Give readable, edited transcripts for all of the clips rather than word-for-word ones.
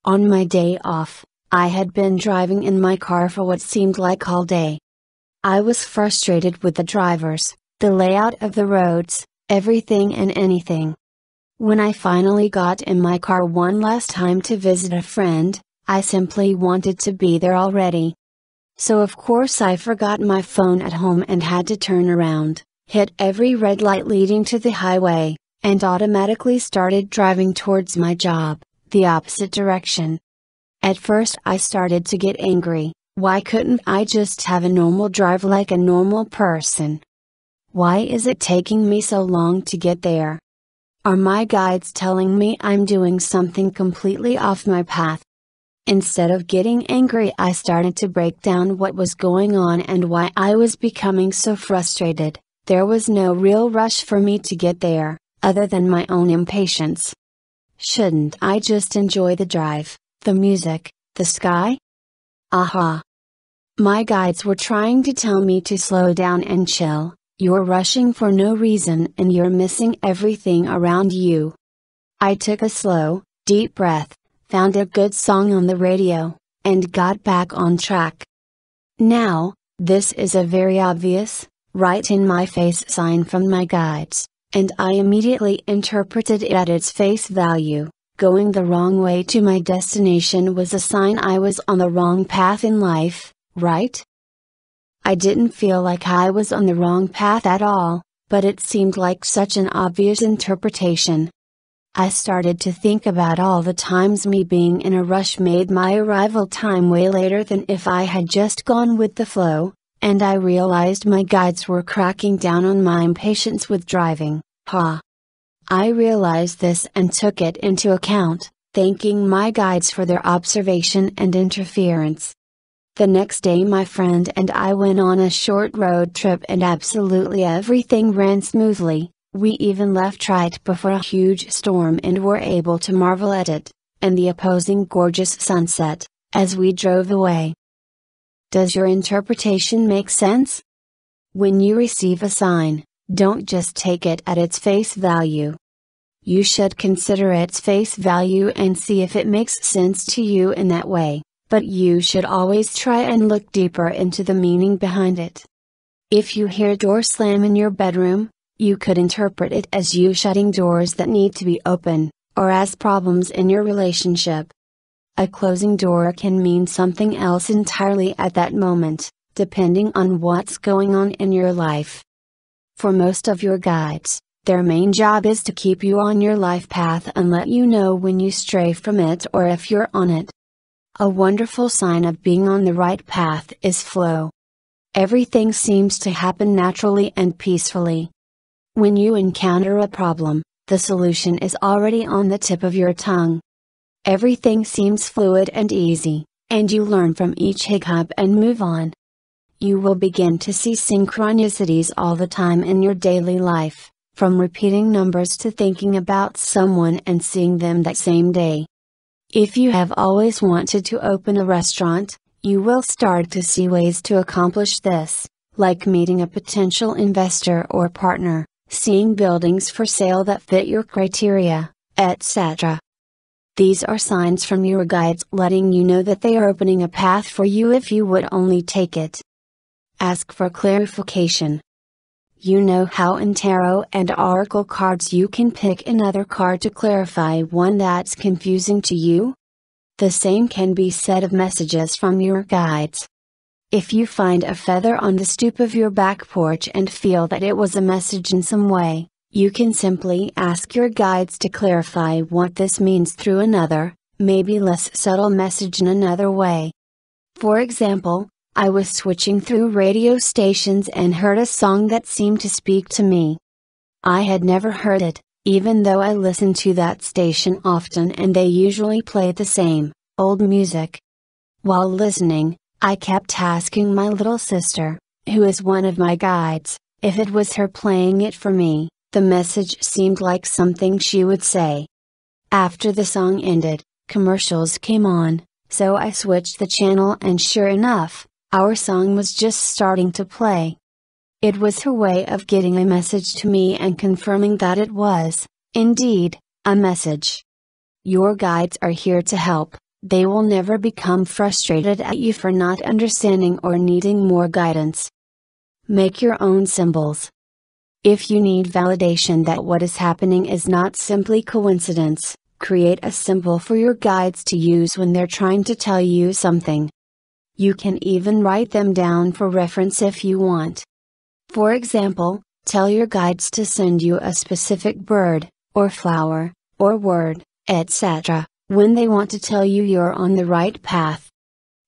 On my day off, I had been driving in my car for what seemed like all day. I was frustrated with the drivers, the layout of the roads, everything and anything. When I finally got in my car one last time to visit a friend, I simply wanted to be there already. So of course I forgot my phone at home and had to turn around, hit every red light leading to the highway, and automatically started driving towards my job, the opposite direction. At first I started to get angry. Why couldn't I just have a normal drive like a normal person? Why is it taking me so long to get there? Are my guides telling me I'm doing something completely off my path? Instead of getting angry, I started to break down what was going on and why I was becoming so frustrated. There was no real rush for me to get there, other than my own impatience. Shouldn't I just enjoy the drive, the music, the sky? Aha! My guides were trying to tell me to slow down and chill. You're rushing for no reason and you're missing everything around you. I took a slow, deep breath, found a good song on the radio, and got back on track. Now, this is a very obvious, right in my face sign from my guides, and I immediately interpreted it at its face value. Going the wrong way to my destination was a sign I was on the wrong path in life, right? I didn't feel like I was on the wrong path at all, but it seemed like such an obvious interpretation. I started to think about all the times me being in a rush made my arrival time way later than if I had just gone with the flow, and I realized my guides were cracking down on my impatience with driving. I realized this and took it into account, thanking my guides for their observation and interference. The next day my friend and I went on a short road trip and absolutely everything ran smoothly. We even left right before a huge storm and were able to marvel at it, and the opposing gorgeous sunset, as we drove away. Does your interpretation make sense? When you receive a sign, don't just take it at its face value. You should consider its face value and see if it makes sense to you in that way, but you should always try and look deeper into the meaning behind it. If you hear a door slam in your bedroom, you could interpret it as you shutting doors that need to be open, or as problems in your relationship. A closing door can mean something else entirely at that moment, depending on what's going on in your life. For most of your guides, their main job is to keep you on your life path and let you know when you stray from it or if you're on it. A wonderful sign of being on the right path is flow. Everything seems to happen naturally and peacefully. When you encounter a problem, the solution is already on the tip of your tongue. Everything seems fluid and easy, and you learn from each hiccup and move on. You will begin to see synchronicities all the time in your daily life, from repeating numbers to thinking about someone and seeing them that same day. If you have always wanted to open a restaurant, you will start to see ways to accomplish this, like meeting a potential investor or partner, seeing buildings for sale that fit your criteria, etc. These are signs from your guides letting you know that they are opening a path for you if you would only take it. Ask for clarification. You know how in tarot and oracle cards you can pick another card to clarify one that's confusing to you? The same can be said of messages from your guides. If you find a feather on the stoop of your back porch and feel that it was a message in some way, you can simply ask your guides to clarify what this means through another, maybe less subtle message in another way. For example, I was switching through radio stations and heard a song that seemed to speak to me. I had never heard it, even though I listened to that station often and they usually play the same, old music. While listening, I kept asking my little sister, who is one of my guides, if it was her playing it for me. The message seemed like something she would say. After the song ended, commercials came on, so I switched the channel and sure enough, our song was just starting to play. It was her way of getting a message to me and confirming that it was, indeed, a message. Your guides are here to help, They will never become frustrated at you for not understanding or needing more guidance. Make your own symbols. If you need validation that what is happening is not simply coincidence, create a symbol for your guides to use when they're trying to tell you something. You can even write them down for reference if you want. For example, tell your guides to send you a specific bird, or flower, or word, etc., when they want to tell you you're on the right path.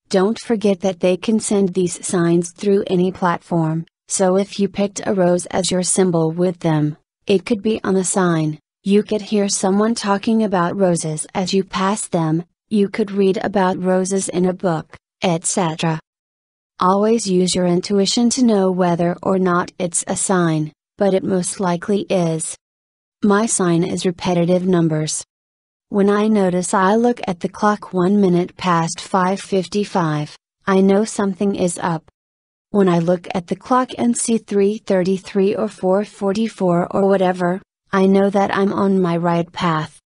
Don't forget that they can send these signs through any platform, so if you picked a rose as your symbol with them, it could be on a sign, you could hear someone talking about roses as you pass them, you could read about roses in a book, etc. Always use your intuition to know whether or not it's a sign, but it most likely is. My sign is repetitive numbers. When I notice I look at the clock 1 minute past 5:55, I know something is up. When I look at the clock and see 3:33 or 4:44 or whatever, I know that I'm on my right path.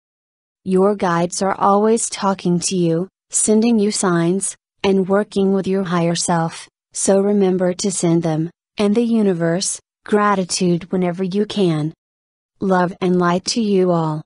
Your guides are always talking to you, sending you signs, and working with your higher self, so remember to send them, and the universe, gratitude whenever you can. Love and light to you all.